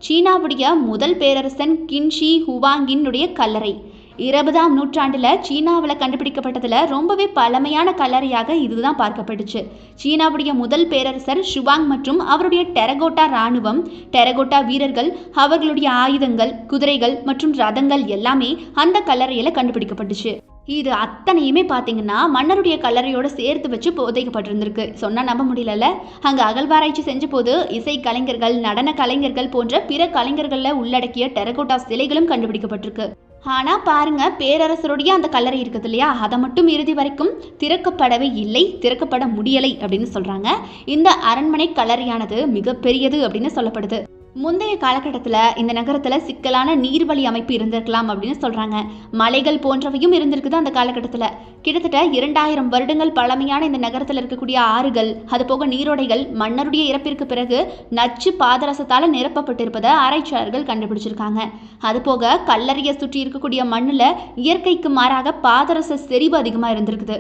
சீனாவுடைய முதல் பேரரசன் கின்ஷி ஹுவாங்கினுடைய கல்லறை 20ஆம் நூற்றாண்டுல சீனாவில் கண்டுபிடிக்கப்பட்டதுல ரொம்பவே பழமையான கல்லறையாக இதுதான் பார்க்கப்பட்டுச்சு. சீனாவுடைய முதல் பேரரசர் ஷுவாங் மற்றும் அவருடைய டெரகோட்டா இராணுவம், டெரகோட்டா வீரர்கள், அவர்களுடைய ஆயுதங்கள், குதிரைகள் மற்றும் ரதங்கள் எல்லாமே அந்த கல்லறையில கண்டுபிடிக்கப்பட்டுச்சு. இது அத்தனையுமே பார்த்தீங்கன்னா மன்னருடைய கல்லறையோட சேர்த்து வச்சு புதைக்கப்பட்டிருந்திருக்கு. சொன்னா நம்ப முடியல. அங்க அகழ்வாராய்ச்சி செஞ்ச போது இசை கலைஞர்கள், நடன கலைஞர்கள் போன்ற பிற கலைஞர்களை உள்ளடக்கிய டெரகோட்டா சிலைகளும் கண்டுபிடிக்கப்பட்டிருக்கு. ஆனா பாருங்க, பேரரசருடைய அந்த கல்லறை இருக்குது இல்லையா, அதை மட்டும் இறுதி வரைக்கும் திறக்கப்படவே இல்லை, திறக்கப்பட முடியலை அப்படின்னு சொல்றாங்க. இந்த அரண்மனை கல்லறையானது மிகப்பெரியது அப்படின்னு சொல்லப்படுது. முந்தைய காலகட்டத்தில் இந்த நகரத்தில் சிக்கலான நீர்வழி அமைப்பு இருந்திருக்கலாம் அப்படின்னு சொல்கிறாங்க. மலைகள் போன்றவையும் இருந்திருக்குது அந்த காலகட்டத்தில். கிட்டத்தட்ட 2000 வருடங்கள் பழமையான இந்த நகரத்தில் இருக்கக்கூடிய ஆறுகள், அது போக நீரோடைகள் மன்னருடைய இறப்பிற்கு பிறகு நச்சு பாதரசத்தால் நிரப்பப்பட்டிருப்பதை ஆராய்ச்சியாளர்கள் கண்டுபிடிச்சிருக்காங்க. அது போக கல்லறையை சுற்றி இருக்கக்கூடிய மண்ணில் இயற்கைக்கு மாறாக பாதரச செறிவு அதிகமாக இருந்திருக்குது.